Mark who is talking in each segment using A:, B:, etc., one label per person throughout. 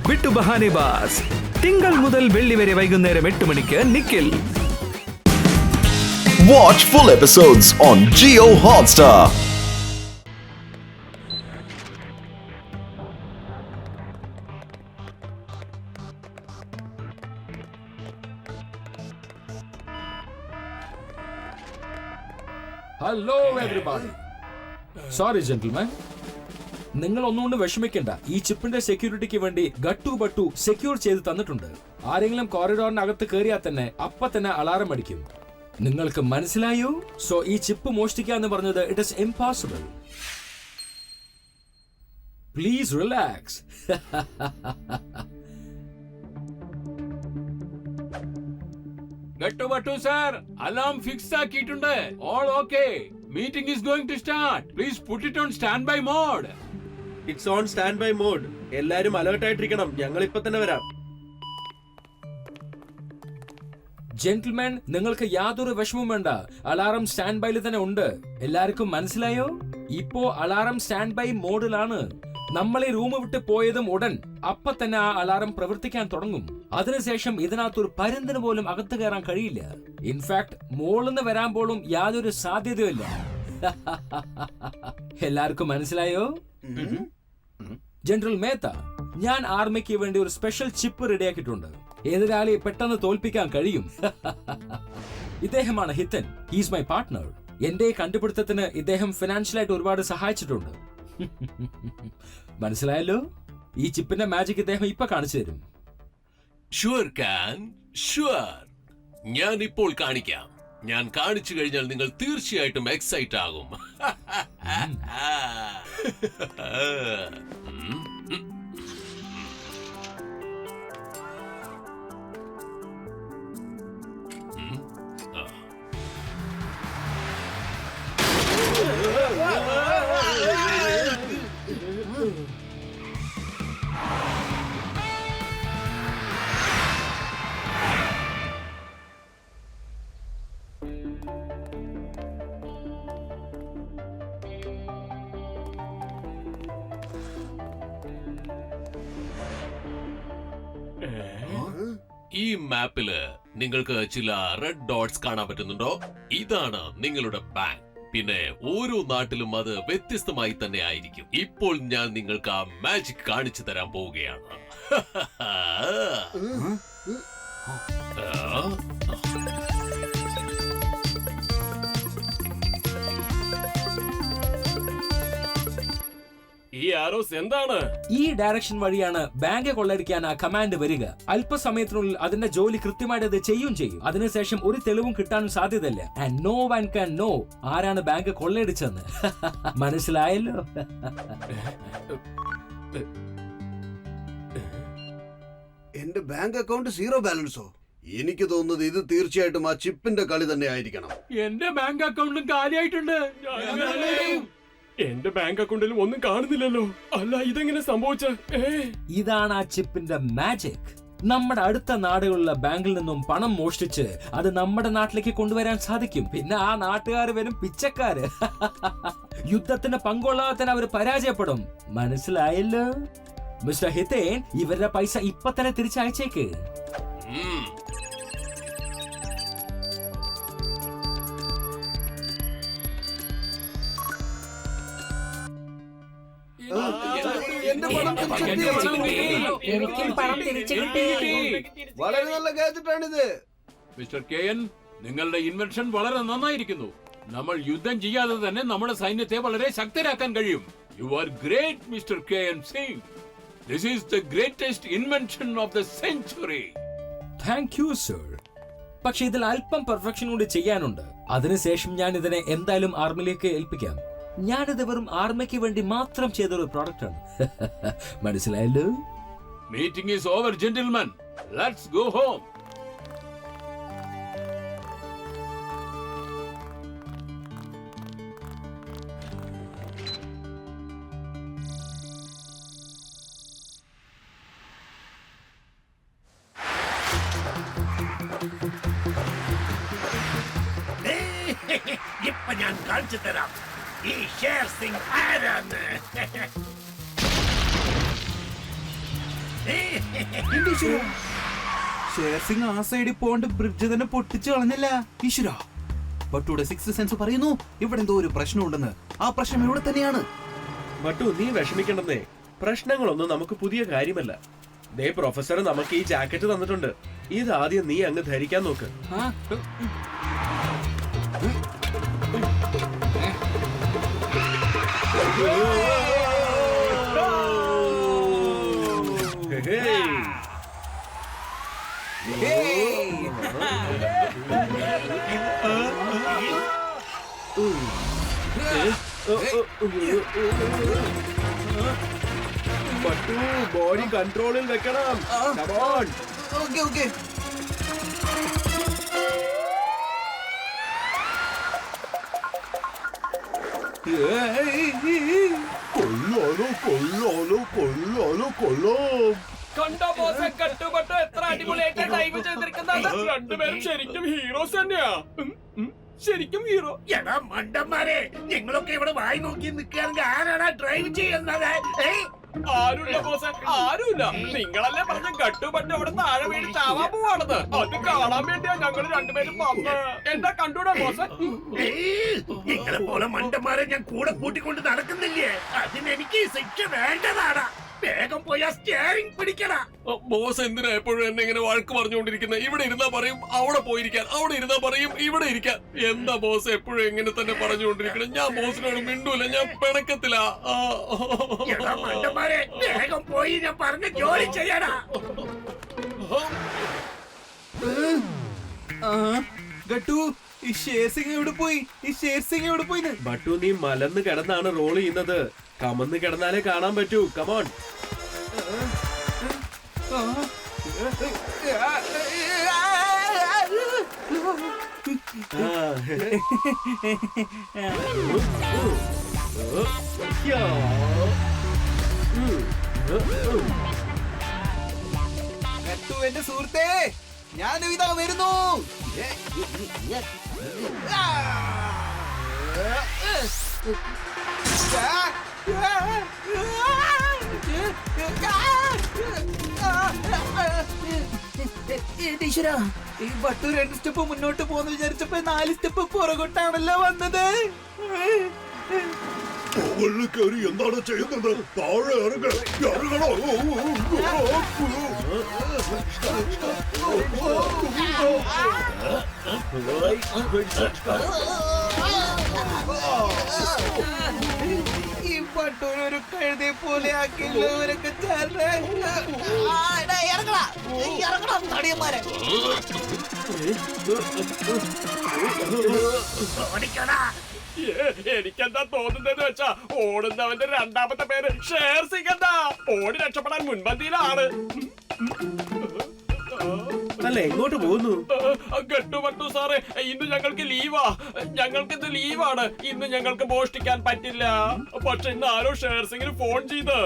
A: വിട്ടു ബഹാനെ ബാസ്. തിങ്കൾ മുതൽ വെള്ളി വരെ വൈകുന്നേരം 8 മണിക്ക് Nikhil.
B: Watch full episodes on Jio Hotstar.
C: Hello everybody. Sorry gentleman, നിങ്ങൾ ഒന്നുകൊണ്ട് വിഷമിക്കണ്ട. ഈ ചിപ്പിന്റെ സെക്യൂരിറ്റിക്ക് വേണ്ടി ഗട്ടു ബട്ടു സെക്യൂർ ചെയ്ത് തന്നിട്ടുണ്ട്. ആരെങ്കിലും കോറിഡോറിനകത്ത് കയറിയാൽ തന്നെ അപ്പൊ തന്നെ അലാറം അടിക്കും. നിങ്ങൾക്ക് മനസ്സിലായോ? സോ ഈ ചിപ്പ് മോഷ്ടിക്കാന്ന് പറഞ്ഞത് it is impossible. Please relax.
D: Gattu Battu sir, alarm fix ആക്കിയിട്ടുണ്ട്. All okay. Meeting is going to start. Please put it on stand by mode.
E: It's on stand by mode. എല്ലാരും അലേർട്ട് ആയിട്ടിരിക്കണം. ഞങ്ങൾ ഇപ്പൊ തന്നെ വരാം.
C: ജെന്റിൽമാൻ, നിങ്ങൾക്ക് യാതൊരു വിഷമവും വേണ്ട. അലാറം സ്റ്റാൻഡ് ബൈയിൽ തന്നെ ഉണ്ട്. എല്ലാവർക്കും മനസ്സിലായോ? ഇപ്പോ അലാറം സ്റ്റാൻഡ് ബൈ മോഡിലാണ്. നമ്മൾ ഈ റൂം വിട്ട് പോയതും ഉടൻ അപ്പൊ തന്നെ ആ അലാറം പ്രവർത്തിക്കാൻ തുടങ്ങും. അതിനുശേഷം ഇതിനകത്തൊരു പരുന്തിന് പോലും അകത്ത് കയറാൻ കഴിയില്ല. ഇൻഫാക്ട് മോളിന്ന് വരാൻ പോലും യാതൊരു സാധ്യതയുമില്ല. എല്ലാവർക്കും മനസ്സിലായോ? ജനറൽ മേത്ത, ഞാൻ ആർമിക്ക് വേണ്ടി ഒരു സ്പെഷ്യൽ ചിപ്പ് റെഡിയാക്കിയിട്ടുണ്ട്. എതിരാളി പെട്ടെന്ന് തോൽപ്പിക്കാൻ കഴിയും. ഇദ്ദേഹമാണ് ഹിതൻ. He's my partner. എന്റെ കണ്ടുപിടുത്തത്തിന് ഇദ്ദേഹം ഫിനാൻഷ്യലായിട്ട് ഒരുപാട് സഹായിച്ചിട്ടുണ്ട്. മനസ്സിലായല്ലോ? ഈ ചിപ്പിന്റെ മാജിക് ഇദ്ദേഹം ഇപ്പൊ കാണിച്ചു തരും.
F: Sure can, sure. ഞാൻ ഇപ്പോൾ കാണിക്കാം. ഞാൻ കാണിച്ചു കഴിഞ്ഞാൽ നിങ്ങൾ തീർച്ചയായിട്ടും എക്സൈറ്റ് ആകും. ഈ മാപ്പില് നിങ്ങൾക്ക് ചില റെഡ് ഡോട്ട്സ് കാണാൻ പറ്റുന്നുണ്ടോ? ഇതാണ് നിങ്ങളുടെ ബാങ്ക്. പിന്നെ ഓരോ നാട്ടിലും അത് വ്യത്യസ്തമായി തന്നെ ആയിരിക്കും. ഇപ്പോൾ ഞാൻ നിങ്ങൾക്ക് ആ മാജിക് കാണിച്ചു തരാൻ പോവുകയാണ്.
D: ഈ ആരോസ് എന്താണ്?
C: ഈ ഡയറക്ഷൻ വഴിയാണ് ബാങ്ക് കൊള്ളടിക്കാൻ ആ കമാൻഡ് വരിക. അല്പസമയത്തിനുള്ളിൽ അതിന്റെ ജോലി കൃത്യമായിട്ട് അത് ചെയ്യും. അതിനുശേഷം ഒരു തെളിവും കിട്ടാനും സാധ്യതയില്ല. And no one can know ആരാണ് ബാങ്ക് കൊള്ളയടിച്ചെന്ന്. മനസ്സിലായല്ലോ?
G: എന്റെ ബാങ്ക് അക്കൗണ്ട് 0 ബാലൻസോ? എനിക്ക് തോന്നുന്നത് ഇത് തീർച്ചയായിട്ടും ആ ചിപ്പിന്റെ കളി തന്നെ ആയിരിക്കണം.
D: എന്റെ ബാങ്ക് അക്കൗണ്ടും കാര്യമായിട്ടുണ്ട്. എന്റെ ബാങ്ക് അക്കൗണ്ടിലും ഒന്നും കാണുന്നില്ലല്ലോ. അല്ല, ഇതെങ്ങനെ സംഭവിച്ച?
C: ഇതാണ് ആ ചിപ്പിന്റെ മാജിക്. നമ്മുടെ അടുത്ത നാടുകളിലെ ബാങ്കിൽ നിന്നും പണം മോഷ്ടിച്ച് അത് നമ്മുടെ നാട്ടിലേക്ക് കൊണ്ടുവരാൻ സാധിക്കും. പിന്നെ ആ നാട്ടുകാർ വരും പിച്ചക്കാര്. യുദ്ധത്തിന് പങ്കൊള്ളാതെ അവർ പരാജയപ്പെടും. മനസ്സിലായല്ലോ മിസ്റ്റർ ഹിതേൻ? ഇവരുടെ പൈസ ഇപ്പൊ തന്നെ തിരിച്ചയച്ചേക്ക്.
H: എനിക്കും പണം തിരിച്ചു കിട്ടി.
G: വളരെ നല്ല ഗാഡ്ജറ്റാണിത്.
D: മിസ്റ്റർ കെഎൻ, നിങ്ങളുടെ ഇൻവെൻഷൻ വളരെ നന്നായിരിക്കുന്നു. നമ്മൾ യുദ്ധം ചെയ്യാതെ തന്നെ നമ്മുടെ സൈന്യത്തെ വളരെ ശക്തരാക്കാൻ കഴിയും. You are great mister KN Singh. This is the greatest invention of the century.
C: Thank you sir. പക്ഷെ ഇതിൽ അല്പം പെർഫെക്ഷൻ കൂടി ചെയ്യാനുണ്ട്. അതിനുശേഷം ഞാൻ ഇതിനെ എന്തായാലും ആർമിയിലേക്ക് ഏൽപ്പിക്കാം. ഞാനിത് വെറും ആർമിക്ക് വേണ്ടി മാത്രം ചെയ്തൊരു പ്രോഡക്റ്റ് ആണ്. മനസ്സിലായല്ലോ?
D: Meeting is over gentleman. Let's go home.
F: ഇപ്പൊ ഞാൻ കാണിച്ചു തരാം ഈ ഷേർ സിംഗ് ആരാന്ന്.
I: ഷേർ സിംഗ് ആ സൈഡിൽ പോണ്ട് ബ്രിഡ്ജ് തന്നെ പൊട്ടിച്ചു കളഞ്ഞല്ല ഈശ്വര. ബട്ടുടെ സിക്സ് സെൻസ് പറയുന്നു ഇവിടെ എന്തോ ഒരു പ്രശ്നമുണ്ടെന്ന്. ആ പ്രശ്നം ഇവിടെ തന്നെയാണ്.
E: ബട്ടു നീ വിഷമിക്കണ്ടെന്നേ. പ്രശ്നങ്ങളൊന്നും നമുക്ക് പുതിയ കാര്യമല്ല. ദേ പ്രൊഫസർ നമുക്ക് ഈ ജാക്കറ്റ് തന്നിട്ടുണ്ട്. ഇതാദ്യം നീ അങ്ങ് ധരിക്കാൻ നോക്ക്. ബട്ടു ബോഡി കൺട്രോളിൽ വെക്കണം. Come on.
I: Okay okay.
C: കണ്ടോ ബോസ്, കട്ടുപെട്ട് എത്ര അടിപൊളിയായിട്ട് ഡൈവ് ചെയ്തിരിക്കുന്നത്. രണ്ടുപേരും ശരിക്കും ഹീറോസ് തന്നെയാ. ശരിക്കും ഹീറോ.
J: എടാ മണ്ടന്മാരെ, നിങ്ങളൊക്കെ ഇവിടെ വായി നോക്കി നിൽക്കുകയാണെങ്കിൽ ആരാണ് ഡ്രൈവ് ചെയ്യുന്നത്?
C: ആരുമില്ല ബോസ്, ആരുമില്ല. നിങ്ങളല്ലേ പറഞ്ഞ കട്ടുപെട്ട് അവിടെ താഴെ വീട് ചാവാൻ പോവാണത്. അത് കാണാൻ വേണ്ടിയാ ഞങ്ങൾ രണ്ടുപേരും വന്ന്. എന്താ കണ്ടൂടാ ബോസ്?
J: നിങ്ങളെ പോലെ മണ്ടന്മാരെ ഞാൻ കൂടെ കൂട്ടിക്കൊണ്ട് നടക്കുന്നില്ലേ? അതിനെനിക്ക് ശിക്ഷ വേണ്ടതാണ്. വേഗം പോയി ആ സ്റ്റിയറിംഗ് പിടിക്കടാ.
F: ബോസ് എന്തിനാ എപ്പോഴും എന്നെ ഇങ്ങനെ വഴക്ക് പറഞ്ഞുകൊണ്ടിരിക്കുന്നത്? ഇവിടെ ഇരുന്നാ പറയും അവിടെ പോയിരിക്കാൻ, അവിടെ ഇരുന്നാ പറയും ഇവിടെ ഇരിക്കാൻ. എന്താ ബോസ് എപ്പോഴും എങ്ങനെ തന്നെ പറഞ്ഞുകൊണ്ടിരിക്കണം? ഞാൻ ബോസിനോട് മിണ്ടൂല, ഞാൻ പിണക്കത്തില്ല.
J: എടാ മണ്ടന്മാരെ, വേഗം പോയി ഞാൻ പറഞ്ഞ ജോലി ചെയ്യടാ.
I: ഗട്ടു, ഈ ഷേർ സിംഗ് എവിടെ പോയി? ഈ ഷേർ സിംഗ് എവിടെ പോയി?
E: ബട്ടു നീ മലന്ന് കിടന്നാണ് റോൾ ചെയ്യുന്നത്. കമന്ന് കിടന്നാലേ കാണാൻ പറ്റൂ. കമോൺ.
I: ഗട്ടു എന്റെ സുഹൃത്തേ, ഞാനും ഇതാ വരുന്നു. ഈ ബട്ടു 2 സ്റ്റെപ്പ് മുന്നോട്ട് പോന്ന് വിചാരിച്ചപ്പോ 4 സ്റ്റെപ്പ് പുറകോട്ടാണല്ലോ വന്നത്.
G: എന്താണ് ചെയ്യുന്നത്? താഴെ ഇറങ്ങണോ?
I: ഈ ബട്ടൂരൊരു കഴുതയെ പോലെ ആക്കിയല്ലോ ഇവരൊക്കെ ചേർന്ന്. ഇറങ്ങണം തടിയന്മാരെ.
J: ഓടിക്കടാ.
C: എനിക്കെന്താ തോന്നുന്നതെന്ന് വെച്ചാ ഓടുന്നവന്റെ രണ്ടാമത്തെ പേര് ഷേർ സിംഗ്. എന്താ ഓടി രക്ഷപ്പെടാൻ മുൻപന്തിയിലാണ്.
E: അല്ല എങ്ങോട്ട് പോകുന്നു?
C: ഗട്ടുപട്ടു സാറേ, ഇന്ന് ഞങ്ങൾക്ക് ലീവാ. ഞങ്ങൾക്കിന്ന് ലീവാണ്. ഇന്ന് ഞങ്ങൾക്ക് മോഷ്ടിക്കാൻ പറ്റില്ല. പക്ഷെ ഇന്ന് ആരോ ഷേർ സിംഗിന് ഫോൺ ചെയ്ത്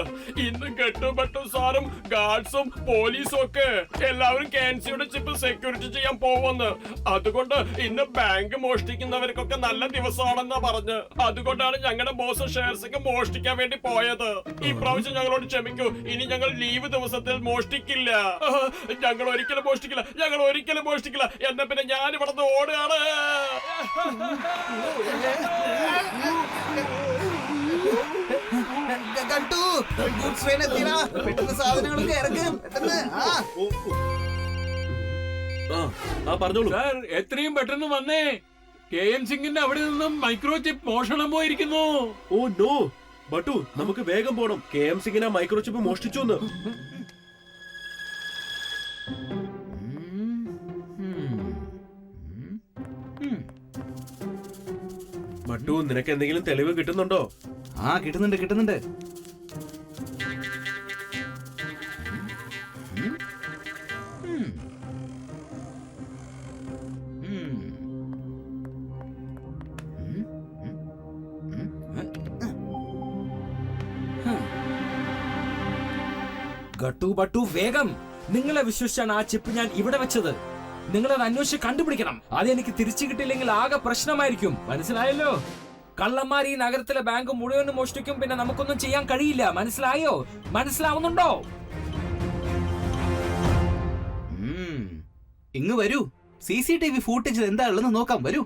C: ഇന്ന് ഗട്ടുപട്ടു സാറും ഗാർഡ്സും പോലീസും ഒക്കെ എല്ലാവരും KNCയുടെ ചിപ്പ് സെക്യൂരിറ്റി ചെയ്യാൻ പോവെന്ന്. അതുകൊണ്ട് ഇന്ന് ബാങ്ക് മോഷ്ടിക്കുന്നവർക്കൊക്കെ നല്ല ദിവസമാണെന്നാ പറഞ്ഞ്. അതുകൊണ്ടാണ് ഞങ്ങളുടെ ബോസ് ഷേർ സിംഗ് മോഷ്ടിക്കാൻ വേണ്ടി പോയത്. ഈ പ്രാവശ്യം ഞങ്ങളോട് ക്ഷമിക്കൂ. ഇനി ഞങ്ങൾ ലീവ് ദിവസത്തിൽ മോഷ്ടിക്കില്ല. ഞങ്ങൾ ഒരിക്കലും മോഷ്ടിക്കില്ല. എന്നാ പിന്നെ ഞാൻ ഇവിടുന്ന് ഓടുകയാണ്.
I: Gattu, goods train എത്തിയടാ. പെട്ടെന്ന് സാധനങ്ങളൊക്കെ ഇറക്കും. പെട്ടെന്ന്.
E: പറഞ്ഞോളൂ.
D: സാർ, എത്രയും പെട്ടെന്ന് വന്നേ. KN സിംഗിന്റെ അവിടെ നിന്നും മൈക്രോ ചിപ്പ് മോഷണം പോയിരിക്കുന്നു.
E: ഓ നോ ബട്ടു, നമുക്ക് വേഗം പോണം. KM സിംഗിനെ മൈക്രോ ചിപ്പ് മോഷ്ടിച്ചു. ബട്ടു, നിനക്ക് എന്തെങ്കിലും തെളിവ് കിട്ടുന്നുണ്ടോ?
I: കിട്ടുന്നുണ്ട്.
C: ബട്ടു വേഗം. നിങ്ങളെ വിശ്വസിച്ചാണ് ആ ചിപ്പ് ഞാൻ ഇവിടെ വെച്ചത്. നിങ്ങളത് അന്വേഷിച്ച് കണ്ടുപിടിക്കണം. അതെനിക്ക് തിരിച്ചു കിട്ടിയില്ലെങ്കിൽ ആകെ പ്രശ്നമായിരിക്കും. മനസ്സിലായല്ലോ? കള്ളന്മാർ ഈ നഗരത്തിലെ ബാങ്ക് മുഴുവനും മോഷ്ടിക്കും. പിന്നെ നമുക്കൊന്നും ചെയ്യാൻ കഴിയില്ല. മനസ്സിലായോ? മനസ്സിലാവുന്നുണ്ടോ?
I: ഇങ്ങ് വരൂ, CCTV ഫൂട്ടേജിൽ എന്താ ഉള്ളതെന്ന് നോക്കാം. വരൂ.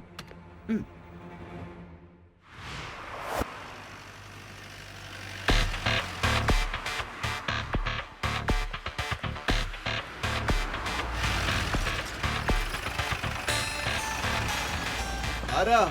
G: ആരാ?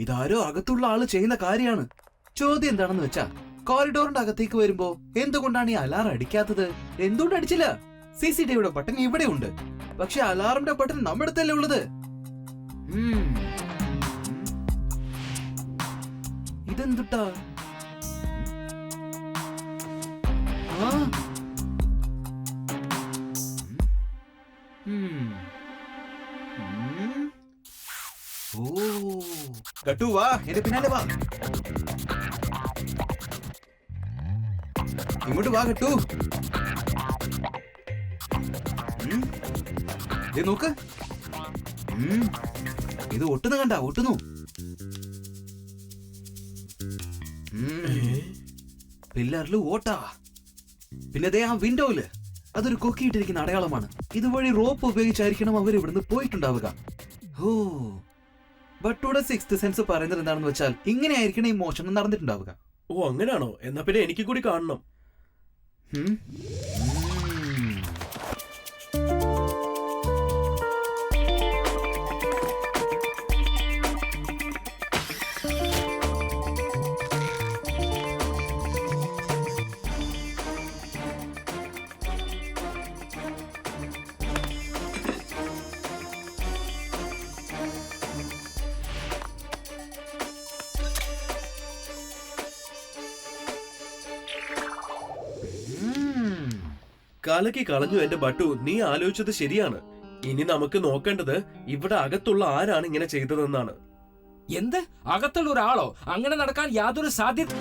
I: ഇതാരോ അകത്തുള്ള ആള് ചെയ്യുന്ന കാര്യമാണ്. ചോദ്യം എന്താണെന്ന് വെച്ചാ, കോറിഡോറിന്റെ അകത്തേക്ക് വരുമ്പോ എന്തുകൊണ്ടാണ് ഈ അലാറം അടിക്കാത്തത്? എന്തുകൊണ്ട് അടിച്ചില്ല? CCTVയുടെ ബട്ടൺ ഇവിടെ ഉണ്ട്, പക്ഷെ അലാറിന്റെ ബട്ടൺ നമ്മുടെ അടുത്തല്ലേ ഉള്ളത്. ഇതെന്തുട്ടാ? ഗട്ടു വാ, എന്റെ പിന്നാലെ വാ. ഇങ്ങോട്ട് വാ ഗട്ടു. നോക്ക്, ഇത് ഒട്ടുന്നു കണ്ട, ഒട്ടുന്നു. പില്ലറിൽ ഓട്ടാ. പിന്നെ ദേ ആ വിൻഡോയില് അതൊരു കൊക്കിയിട്ടിരിക്കുന്ന അടയാളമാണ്. ഇതുവഴി റോപ്പ് ഉപയോഗിച്ചായിരിക്കണം അവർ ഇവിടുന്ന് പോയിട്ടുണ്ടാവുക. ഓ, ബട്ടുടെ 6th സെൻസ് പറയുന്നത് എന്താണെന്ന് വെച്ചാൽ ഇങ്ങനെ ആയിരിക്കണം ഈ മോഷണം നടന്നിട്ടുണ്ടാവുക.
E: ഓ അങ്ങനെയാണോ? എന്നാ പിന്നെ എനിക്ക് കൂടി കാണണം. കലക്കി കളഞ്ഞു എന്റെ ബട്ടു. നീ ആലോചിച്ചത് ശരിയാണ്. ഇനി നമുക്ക് നോക്കേണ്ടത് ഇവിടെ അകത്തുള്ള ആരാണ് ഇങ്ങനെ ചെയ്തതെന്നാണ്.
C: എന്ത്? അകത്തുള്ള ഒരാളോ? അങ്ങനെ നടക്കാൻ യാതൊരു സാധ്യത.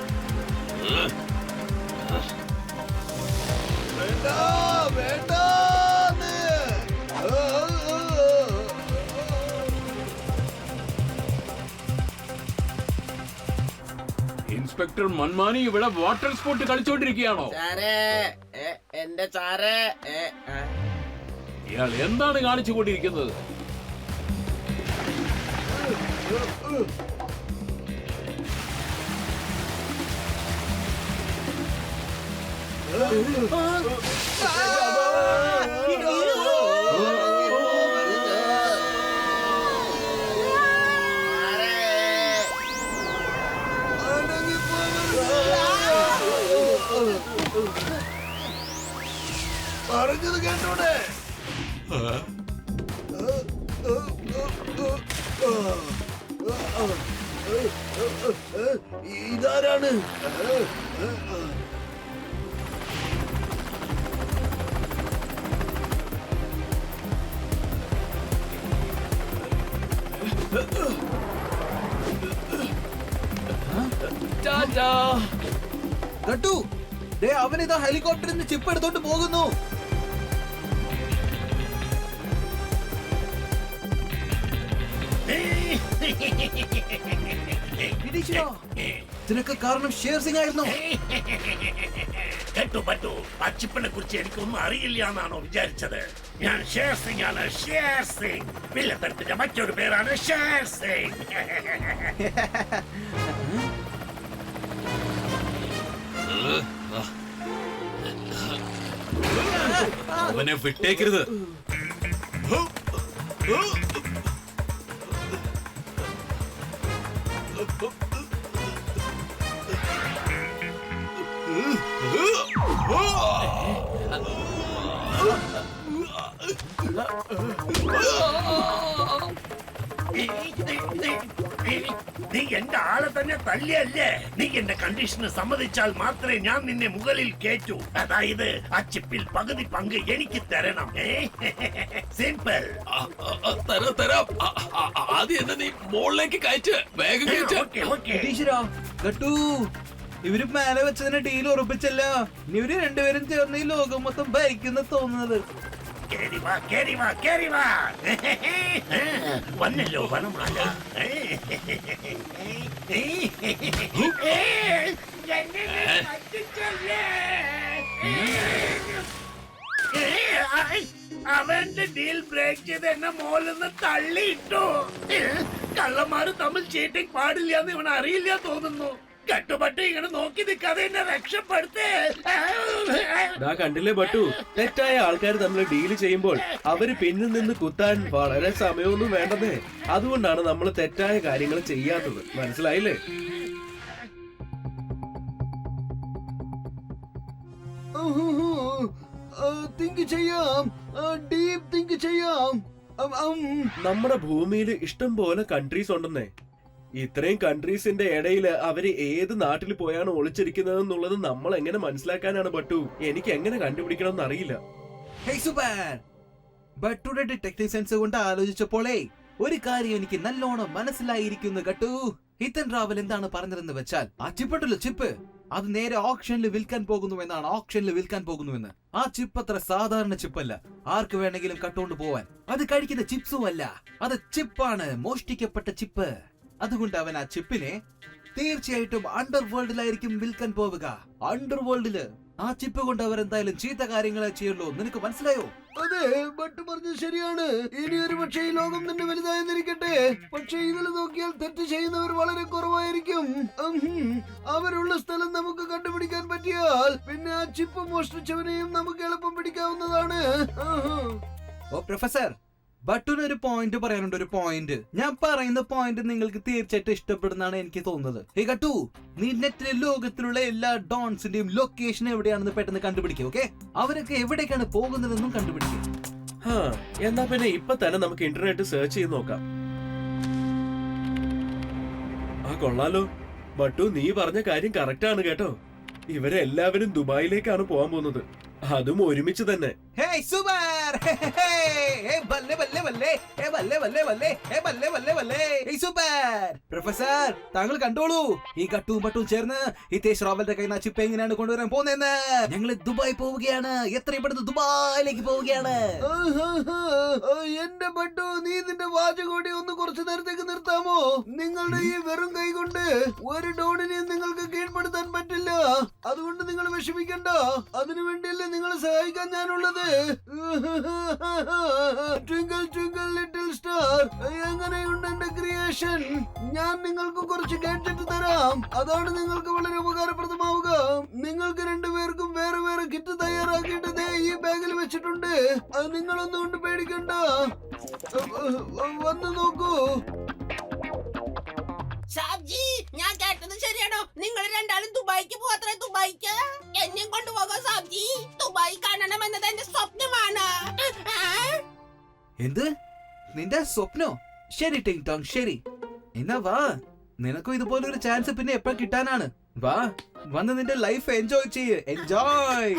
D: ഇൻസ്പെക്ടർ മൻമാനി ഇവിടെ വാട്ടർ സ്പോർട്ട് കളിച്ചോണ്ടിരിക്കുകയാണോ?
H: എന്റെ സാറേ,
D: ഇയാൾ എന്താണ് കാണിച്ചുകൊണ്ടിരിക്കുന്നത്?
G: പറഞ്ഞത് കേട്ടോടെ. ഇതാരാണ്?
I: ഗട്ടു, ദേ അവനിതാ ഹെലികോപ്റ്ററിൽ നിന്ന് ചിപ്പ് എടുത്തോണ്ട് പോകുന്നു. ഇതിനൊക്കെ കാരണം ഷേർ സിംഗ് ആയിരുന്നു.
J: കേട്ടു പറ്റു. ആ ചിപ്പിനെ കുറിച്ച് എനിക്കൊന്നും അറിയില്ല എന്നാണോ വിചാരിച്ചത്? ഞാൻ ഷേർ സിംഗ് ആണ്. ഷേർ സിംഗ്. വില്ലത്തരത്തിന്റെ മറ്റൊരു പേരാണ് ഷേർ സിംഗ്.
F: അവനെ വിട്ടേക്കരുത്.
J: നീ എന്റെ ആളെ തന്നെ തല്ലിയല്ലേ? നീ എന്റെ കണ്ടീഷന് സമ്മതിച്ചാൽ മാത്രമേ ഞാൻ നിന്നെ മുകളിൽ കയറ്റൂ. അതായത് ആ ചിപ്പിൽ പകുതി പങ്ക് എനിക്ക് തരണം. സിമ്പിൾ.
F: തരാം. ആദ്യം എന്നെ നീ മുകളിലേക്ക് കയറ്റ്, വേഗം കയറ്റ്.
J: Okay okay.
I: ടീച്ചറാ ഗട്ടു, ഇവര് മേലെ വെച്ചതിന് ഡീൽ ഉറപ്പിച്ചല്ല. ഇനി ഇവര് രണ്ടുപേരും ചേർന്ന് ഈ ലോകം മൊത്തം ഭരിക്കുന്ന തോന്നുന്നത്.
J: കേറി വാ, കേറി വാ, കേറി വാ. വന്നല്ലോ വനമാല. എന്നെ നീ പറ്റിച്ചല്ലേ? അവന്റെ ഡീൽ ബ്രേക്ക് ചെയ്ത് എന്നെ മോളിന്ന് തള്ളിയിട്ടു. കള്ളന്മാര് തമ്മിൽ ചീറ്റിംഗ് പാടില്ല എന്ന് ഇവൻ അറിയില്ല തോന്നുന്നു. കട്ടുപട്ട് ഇങ്ങനെ നോക്കി നിൽക്കാതെ എന്നെ രക്ഷപ്പെടുത്തേ.
E: കണ്ടില്ലേ ബട്ടു, തെറ്റായ ആൾക്കാർ തമ്മിൽ ഡീല് ചെയ്യുമ്പോൾ അവര് പിന്നിൽ നിന്ന് കുത്താൻ വളരെ സമയമൊന്നും വേണ്ടതേ. അതുകൊണ്ടാണ് നമ്മൾ തെറ്റായ കാര്യങ്ങൾ ചെയ്യാത്തത്. മനസ്സിലായില്ലേ?
G: തിങ്ക് ചെയ്യാം, ഡീപ് തിങ്ക് ചെയ്യാം.
E: നമ്മുടെ ഭൂമിയിൽ ഇഷ്ടം പോലെ കൺട്രീസ് ഉണ്ടെന്നേ. ഇത്രയും കൺട്രീസിന്റെ ഇടയിൽ അവര് ഏത് നാട്ടിൽ പോയാണ് ഒളിച്ചിരിക്കുന്നത് എന്നുള്ളത് നമ്മൾ എങ്ങനെ മനസ്സിലാക്കാനാണ് ബട്ടു? എനിക്ക് എങ്ങനെ കണ്ടുപിടിക്കണം എന്നറിയില്ല.
I: ബട്ടുടെ ഡിറ്റക്റ്റീവ് സെൻസ് കൊണ്ട് ആലോചിച്ചപ്പോളേ ഒരു കാര്യം എനിക്ക് നല്ലോണം മനസ്സിലായിരിക്കുന്നു കേട്ടു. ഹിതൻ റാവൽ എന്താണ് പറഞ്ഞതെന്ന് വെച്ചാൽ, ആ ചിപ്പുണ്ടല്ലോ ചിപ്പ്, അത് നേരെ ഓപ്ഷനിൽ വിൽക്കാൻ പോകുന്നുവെന്നാണ്. ഓപ്ഷനിൽ വിൽക്കാൻ പോകുന്നുവെന്ന്. ആ ചിപ്പ് അത്ര സാധാരണ ചിപ്പല്ല, ആർക്ക് വേണമെങ്കിലും കട്ടുകൊണ്ട് പോവാൻ. അത് കഴിക്കുന്ന ചിപ്സും അല്ല, അത് ചിപ്പാണ്, മോഷ്ടിക്കപ്പെട്ട ചിപ്പ്. അതുകൊണ്ട് അവൻ ആ ചിപ്പിനെ തീർച്ചയായിട്ടും അണ്ടർ വേൾഡിലായിരിക്കും വിൽക്കാൻ പോവുക. അണ്ടർ വേൾഡില് ആ ചിപ്പ് കൊണ്ട് അവർ എന്തായാലും ചീത്ത കാര്യങ്ങളെ ചെയ്യുള്ളൂ. നിനക്ക് മനസ്സിലായോ?
G: അതെ, ബട്ട് പറഞ്ഞത് ശരിയാണ്. ഇനി ഒരു പക്ഷേ ഈ ലോകം തന്നെ വലുതായെന്നിരിക്കട്ടെ, പക്ഷെ ഇതിൽ നോക്കിയാൽ തെറ്റ് ചെയ്യുന്നവർ വളരെ കുറവായിരിക്കും. അവരുള്ള സ്ഥലം നമുക്ക് കണ്ടുപിടിക്കാൻ പറ്റിയാൽ പിന്നെ ആ ചിപ്പ് മോഷ്ടിച്ചവനെയും നമുക്ക് എളുപ്പം പിടിക്കാവുന്നതാണ്.
I: ഓ പ്രൊഫസർ, ബട്ടുന് ഒരു പോയിന്റ് പറയാനുണ്ട്. ഒരു പോയിന്റ്, ഞാൻ പറയുന്ന പോയിന്റ് നിങ്ങൾക്ക് തീർച്ചയായിട്ടും ഇഷ്ടപ്പെടുന്നതാണ് എനിക്ക് തോന്നുന്നത്. ഹേ ഗട്ടു, നീ നെറ്റിലെ ലോകത്തിലുള്ള എല്ലാ ഡോൺസിന്റെയും ലൊക്കേഷൻ എവിടെയാണെന്ന് പെട്ടെന്ന് കണ്ടുപിടിക്കുക. ഓക്കെ, അവരൊക്കെ എവിടേക്കാണ് പോകുന്നതെന്നും കണ്ടുപിടിക്കുക.
E: എന്നാ പിന്നെ ഇപ്പൊ തന്നെ നമുക്ക് ഇന്റർനെറ്റ് സെർച്ച് ചെയ്ത് നോക്കാം. കൊള്ളാലോ ബട്ടു, നീ പറഞ്ഞ കാര്യം കറക്റ്റ് ആണ് കേട്ടോ. ഇവരെല്ലാവരും ദുബായിലേക്കാണ് പോകാൻ പോകുന്നത്, അതും ഒരുമിച്ച് തന്നെ.
I: പ്രൊഫസർ, താങ്കൾ കണ്ടോളൂ, ഈ ഗട്ടുവും ബട്ടും ചേർന്ന് ഹിതേഷ് റാവലിന്റെ കയ്യിൽ നിന്ന് ചിപ്പ് എങ്ങനെയാണ് കൊണ്ടുവരാൻ പോകുന്നതെന്ന്. ഞങ്ങൾ ദുബായ് പോവുകയാണ്, എത്രയും പെട്ടെന്ന് ദുബായിലേക്ക് പോവുകയാണ്.
G: എന്റെ ബട്ടു, നീ നിന്റെ വാചകോടി ഒന്ന് കുറച്ചു നേരത്തേക്ക് നിർത്താമോ? നിങ്ങളുടെ ഈ വെറും കൈ കൊണ്ട് ഒരു ഡോണിനെയും നിങ്ങൾക്ക് കീഴ്പ്പെടുത്താൻ പറ്റില്ല. അതുകൊണ്ട് നിങ്ങൾ വിഷമിക്കണ്ട, അതിനു വേണ്ടിയല്ലേ നിങ്ങളെ സഹായിക്കാൻ ഞാനുള്ളത്. ട്വിങ്കിൾ ട്വിങ്കിൾ ലിറ്റിൽ സ്റ്റാർ, എങ്ങനെയുണ്ട് എന്റെ ക്രിയേഷൻ? ഞാൻ നിങ്ങൾക്ക് കുറച്ച് ഗാഡ്ജറ്റ് തരാം, അതാണ് നിങ്ങൾക്ക് വളരെ ഉപകാരപ്രദമാവുക. നിങ്ങൾക്ക് രണ്ടുപേർക്കും വേറെ വേറെ കിറ്റ് തയ്യാറാക്കിയിട്ട് ഈ ബാഗിൽ വെച്ചിട്ടുണ്ട്. അത് നിങ്ങളൊന്നും കൊണ്ട് പേടിക്കണ്ട, വന്ന് നോക്കൂ.
H: സാബ്ജി, ഞാൻ കേട്ടത് ശരിയാണോ? നിങ്ങൾ രണ്ടാളും ദുബായിക്ക് പോവാത്ര? ദുബായിക്ക് എന്നെയും കൊണ്ടുപോകാം സാബ്ജി. ദുബായി കാണണം എന്നത് എന്റെ സ്വപ്നമാണ്.
I: എന്ത്? നിന്റെ സ്വപ്നോ? ശരി ടിങ് ടോങ്, ശരി. എന്നാ വാ, നിനക്കും ഇതുപോലൊരു ചാൻസ് പിന്നെ എപ്പോ കിട്ടാനാണ്? വാ, വന്ന് നിന്റെ ലൈഫ് എൻജോയ് ചെയ്യ്. എൻജോയ്.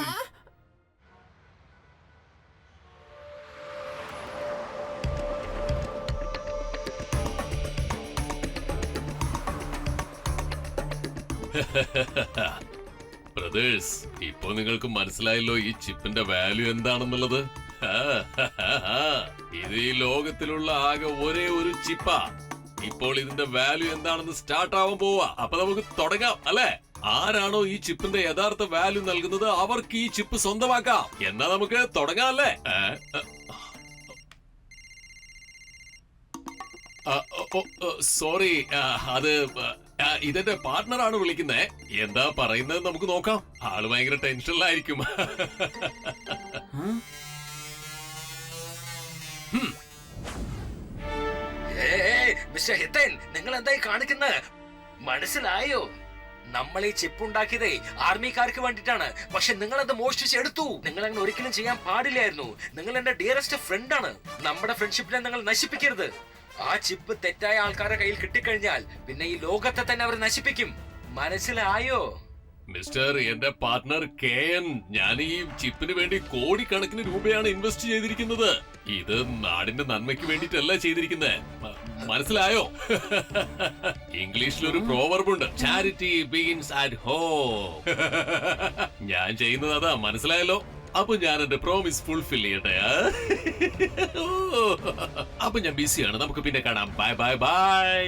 F: ബ്രദേഴ്സ്, ഇപ്പൊ നിങ്ങൾക്ക് മനസ്സിലായല്ലോ ഈ ചിപ്പിന്റെ വാല്യൂ എന്താണെന്നുള്ളത്. ഇത് ഈ ലോകത്തിലുള്ള ആകെ ഒരേ ഒരു ചിപ്പാ. ഇപ്പോൾ ഇതിന്റെ വാല്യൂ എന്താണെന്ന് സ്റ്റാർട്ട് ആവാൻ പോവാ. അപ്പൊ നമുക്ക് തുടങ്ങാം അല്ലെ? ആരാണോ ഈ ചിപ്പിന്റെ യഥാർത്ഥ വാല്യൂ നൽകുന്നത് അവർക്ക് ഈ ചിപ്പ് സ്വന്തമാക്കാം. എന്നാ നമുക്ക് തുടങ്ങാം അല്ലേ? സോറി, അത് ഇതെന്റെ പാർട്ട്ണറാണ് വിളിക്കുന്നേ. എന്താ പറയുന്നത് നമുക്ക് നോക്കാം. ആള് ഭയങ്കര ടെൻഷനിലായിരിക്കും.
C: മിസ്റ്റർ ഹിതൻ, നിങ്ങൾ എന്തായി കാണിക്കുന്നത്? മനസ്സിലായോ? നമ്മൾ ഈ ചിപ്പ് ഉണ്ടാക്കിയതേ ആർമിക്കാർക്ക് വേണ്ടിട്ടാണ്. പക്ഷെ നിങ്ങൾ അത് മോഷ്ടിച്ചെടുത്തു. നിങ്ങൾ അങ്ങനെ ഒരിക്കലും ചെയ്യാൻ പാടില്ലായിരുന്നു. നിങ്ങൾ എന്റെ ഡിയറസ്റ്റ് ഫ്രണ്ട് ആണ്. നമ്മുടെ ഫ്രണ്ട്ഷിപ്പിനെ നിങ്ങൾ നശിപ്പിക്കരുത്. ആ ചിപ്പ് തെറ്റായ ആൾക്കാരുടെ കയ്യിൽ കിട്ടിക്കഴിഞ്ഞാൽ പിന്നെ ഈ ലോകത്തെ തന്നെ അവർ നശിപ്പിക്കും. മനസ്സിലായോ?
F: മിസ്റ്റർ, എന്റെ പാർട്ട്ണർ KN, ഞാൻ ഈ ചിപ്പിന് വേണ്ടി കോടിക്കണക്കിന് രൂപയാണ് ഇൻവെസ്റ്റ് ചെയ്തിരിക്കുന്നത്. ഇത് നാടിന്റെ നന്മയ്ക്ക് വേണ്ടിട്ടല്ല ചെയ്തിരിക്കുന്നത്. മനസ്സിലായോ? ഇംഗ്ലീഷിലൊരു പ്രോവർബ് ഉണ്ട്, ചാരിറ്റി ബിഗിൻസ് അറ്റ് ഹോം. ഞാൻ ചെയ്യുന്നത് അതാ, മനസ്സിലായല്ലോ? അപ്പൊ ഞാൻ എന്റെ പ്രോമിസ് ഫുൾഫിൽ ചെയ്യട്ടെ. അപ്പൊ ഞാൻ ബിസിയാണ്, നമുക്ക് പിന്നെ കാണാം. Bye bye bye.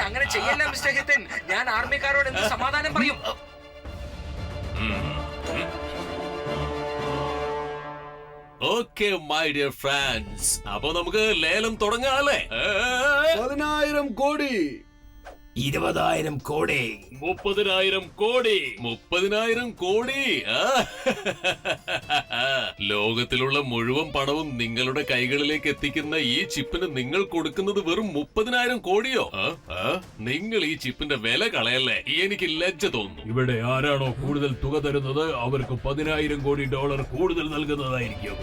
C: അങ്ങനെ ചെയ്യല്ല മിസ്റ്റർ ഹിതൻ. ഞാൻ ആർമിക്കാരോട് എന്ത് സമാധാനം പറയും?
F: ഓക്കെ മൈ ഡിയർ ഫ്രണ്ട്സ്, അപ്പൊ നമുക്ക് ലേലം തുടങ്ങാല്ലേ?
G: 10,000 കോടി,
J: 20,000 കോടി,
F: 30,000 കോടി, 30,000 കോടി. ലോകത്തിലുള്ള മുഴുവൻ പണവും നിങ്ങളുടെ കൈകളിലേക്ക് എത്തിക്കുന്ന ഈ ചിപ്പിന് നിങ്ങൾ കൊടുക്കുന്നത് വെറും 30,000 കോടിയോ? നിങ്ങൾ ഈ ചിപ്പിന്റെ വില കളയല്ലേ? എനിക്ക് ലജ്ജ തോന്നുന്നു.
D: ഇവിടെ ആരാണോ കൂടുതൽ തുക തരുന്നത് അവർക്ക് 10,000 കോടി ഡോളർ കൂടുതൽ നൽകുന്നതായിരിക്കും.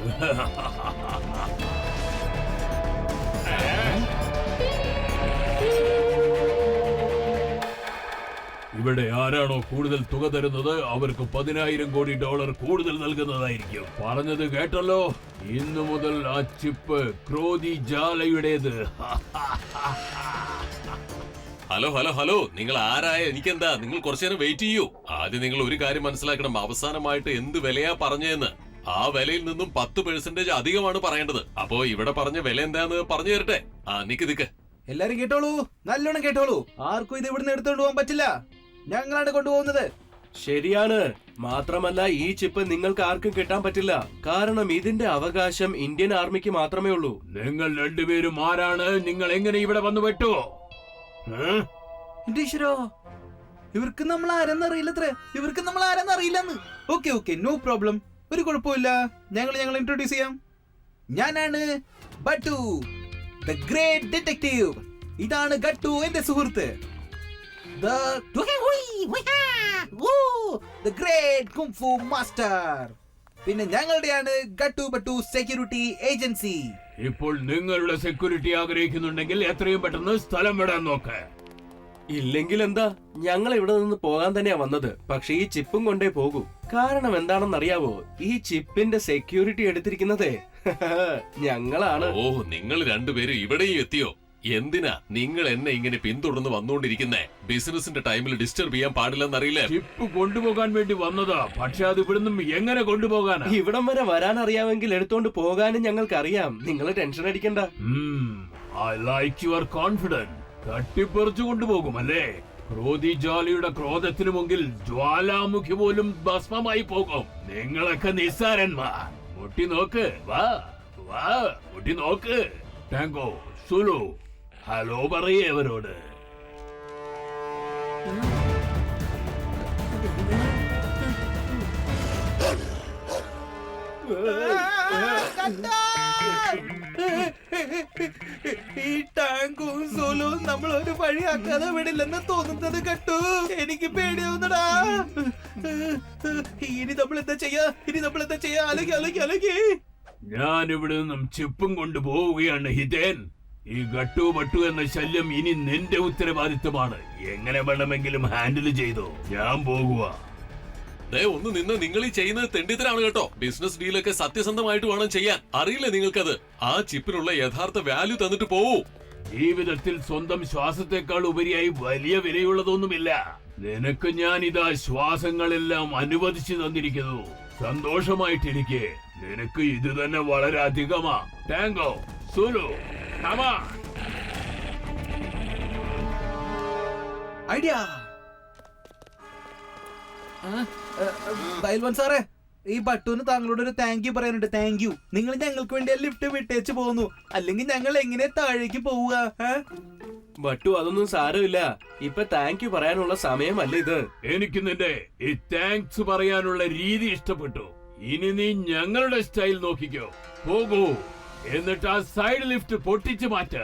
D: ഇവിടെ ആരാണോ കൂടുതൽ തുക തരുന്നത് അവർക്ക് 10,000 കോടി ഡോളർ കൂടുതൽ നൽകുന്നതായിരിക്കും. പറഞ്ഞത് കേട്ടല്ലോ? ഇന്നു മുതൽ ആ ചിപ്പ് ക്രോധി ജാലയുടേത്.
F: ഹലോ ഹലോ ഹലോ, നിങ്ങൾ ആരായ എനിക്കെന്താ? നിങ്ങൾ കുറച്ചു നേരം വെയിറ്റ് ചെയ്യൂ. ആദ്യം നിങ്ങൾ ഒരു കാര്യം മനസ്സിലാക്കണം, അവസാനമായിട്ട് എന്ത് വിലയാ പറഞ്ഞതെന്ന്. ആ വിലയിൽ നിന്നും 10% അധികമാണ് പറയേണ്ടത്. അപ്പോ ഇവിടെ പറഞ്ഞ വില എന്താന്ന് പറഞ്ഞു തരട്ടെ. നിക്ക്.
I: എല്ലാരും കേട്ടോളൂ, നല്ലോണം കേട്ടോളൂ. ആർക്കും ഇത് ഇവിടുന്ന് എടുത്തോണ്ട് പോകാൻ പറ്റില്ല. ഞങ്ങളാണ് കൊണ്ടുപോകുന്നത്.
E: ശരിയാണ്. മാത്രമല്ല ഈ ചിപ്പ് നിങ്ങൾക്ക് ആർക്കും കിട്ടാൻ പറ്റില്ല. കാരണം ഇതിന്റെ അവകാശം ഇന്ത്യൻ ആർമിക്ക് മാത്രമേ ഉള്ളൂ.
D: നിങ്ങൾ രണ്ടുപേരും ആരാണ്? നിങ്ങൾ എങ്ങനെ ഇവിടെ വന്നു പെട്ടുവോ?
I: ഇവർക്ക് നമ്മൾ ആരെന്നറിയില്ലെന്ന്. ഓക്കെ, നോ പ്രോബ്ലം, ഒരു കുഴപ്പമില്ല. ഞങ്ങൾ ഇൻട്രോഡ്യൂസ് ചെയ്യാം. ഞാനാണ് ബട്ടു, ദ ഗ്രേറ്റ് ഡിറ്റക്റ്റീവ്. ഇതാണ് ഗട്ടു, എന്റെ സുഹൃത്ത്. The great Kung Fu Master. പിന്നെ ഞങ്ങളുടെയാണ് ഗട്ടു ബട്ടു സെക്യൂരിറ്റി ഏജൻസി.
D: ഇപ്പോൾ നിങ്ങളുടെ സെക്യൂരിറ്റി ആഗ്രഹിക്കുന്നുണ്ടെങ്കിൽ എത്രയും പെട്ടെന്ന് സ്ഥലം വിടാൻ നോക്ക്.
E: ഇല്ലെങ്കിൽ എന്താ, ഞങ്ങൾ ഇവിടെ നിന്ന് പോകാൻ തന്നെയാ വന്നത്. പക്ഷെ ഈ ചിപ്പും കൊണ്ടേ പോകൂ. കാരണം എന്താണെന്നറിയാവോ? ഈ ചിപ്പിന്റെ സെക്യൂരിറ്റി എടുത്തിരിക്കുന്നതേ ഞങ്ങളാണ്.
F: ഓ, നിങ്ങൾ രണ്ടുപേരും ഇവിടെയും എത്തിയോ? എന്തിനാ നിങ്ങൾ എന്നെ ഇങ്ങനെ പിന്തുടർന്ന് വന്നുകൊണ്ടിരിക്കുന്നേ? ബിസിനസിന്റെ ടൈമിൽ ഡിസ്റ്റർബ് ചെയ്യാൻ പാടില്ലെന്നറിയില്ലേ?
D: ചിപ്പ് കൊണ്ടുപോകാൻ വേണ്ടി വന്നതാ, പക്ഷെ അത് ഇവിടുന്ന് എങ്ങനെ കൊണ്ടുപോകാനാ?
E: ഇവിടം വരെ വരാൻ അറിയാമെങ്കിൽ എടുത്തോണ്ട് പോകാനും ഞങ്ങൾക്കറിയാം. നിങ്ങൾ ടെൻഷൻ അടിക്കണ്ട.
D: I like your confidence. തട്ടിപ്പറിച്ചു കൊണ്ടുപോകുമല്ലേ? ക്രോധി ജാലിയുടെ ക്രോധത്തിനു മുമ്പിൽ ജ്വാലാമുഖി പോലും ഭസ്മമായി പോകും. നിങ്ങളൊക്കെ നിസ്സാരന്മാർ. മുട്ടി നോക്ക്, വാ മുട്ടി നോക്ക്. ടാങ്കോ, സുലു, ഹലോ പറയേ അവരോട്.
I: ഈ ടാങ്കും സോലും നമ്മൾ ഒരു വഴിയാക്കാതെ വിടില്ലെന്ന് തോന്നുന്നത് കേട്ടു. എനിക്ക് പേടിയാവുന്നടാ. ഇനി നമ്മൾ എന്താ ചെയ്യാ? അലകി.
D: ഞാൻ ഇവിടെ നിന്നും ചിപ്പും കൊണ്ടുപോവുകയാണ് ഹിതേൻ. ഈ ഗട്ടു ബട്ടു എന്ന ശല്യം ഇനി നിന്റെ ഉത്തരവാദിത്വമാണ്. എങ്ങനെ വേണമെങ്കിലും ഹാൻഡിൽ ചെയ്തോ. ഞാൻ പോകുക.
F: ഒന്ന് നിന്ന്, നിങ്ങൾ ഈ ചെയ്യുന്നത് തെണ്ടിത്തരാണ് കേട്ടോ. ബിസിനസ് ഡീലൊക്കെ സത്യസന്ധമായിട്ട് വേണം ചെയ്യാൻ. അറിയില്ലേ നിങ്ങൾക്കത്? ആ ചിപ്പിനുള്ള യഥാർത്ഥ വാല്യൂ തന്നിട്ട് പോവൂ.
D: ജീവിതത്തിൽ സ്വന്തം ശ്വാസത്തെക്കാൾ ഉപരിയായി വലിയ വിലയുള്ളതൊന്നുമില്ല. നിനക്ക് ഞാൻ ഇതാ ശ്വാസങ്ങളെല്ലാം അനുവദിച്ചു തന്നിരിക്കുന്നു. സന്തോഷമായിട്ടിരിക്കെ. നിനക്ക് ഇത് തന്നെ വളരെ അധികമാ. Tango, zulu,
I: idea. ബൈൽവാൻ സാറേ, ഈ ബട്ടുവിന് താങ്കളോട് ഒരു താങ്ക് യു പറയാനുണ്ട്. Thank you. നിങ്ങൾ ഞങ്ങൾക്ക് വേണ്ടി ലിഫ്റ്റ് വിട്ടേച്ച് പോകുന്നു. അല്ലെങ്കിൽ ഞങ്ങൾ എങ്ങനെ താഴേക്ക് പോവുക?
E: ബട്ടു, അതൊന്നും സാരമില്ല. ഇപ്പൊ താങ്ക് യു പറയാനുള്ള സമയമല്ല ഇത്.
D: എനിക്ക് നിന്റെ ഈ താങ്ക്സ് പറയാനുള്ള രീതി ഇഷ്ടപ്പെട്ടു. ഇനി നീ ഞങ്ങളുടെ സ്റ്റൈൽ നോക്കിക്കോ. പോകൂ, എന്നിട്ട് ആ സൈഡ് ലിഫ്റ്റ് പൊട്ടിച്ചു മാറ്റ.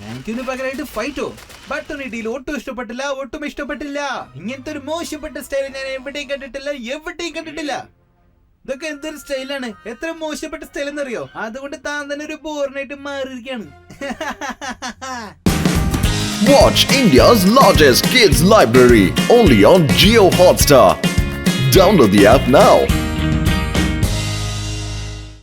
I: താങ്ക് യുന് പകരമായിട്ട് ഫൈറ്റോ? ബട്ടൺ ഇടിയിൽ ഒട്ടും ഇഷ്ടപ്പെട്ടില്ല. ഇങ്ങനത്തെ ഒരു മോശപ്പെട്ട സ്റ്റൈൽ ഞാൻ എവിടെയും കണ്ടിട്ടില്ല. ഇതൊക്കെ എന്തൊരു സ്റ്റൈലാണ്, എത്ര മോശപ്പെട്ട സ്റ്റൈൽ എന്നറിയോ? അതുകൊണ്ട് താൻ തന്നെ ഒരു ബോറിനായിട്ട് മാറിയിരിക്കാണ്.
B: Watch India's largest kids library only on Jio Hotstar. Download the app now.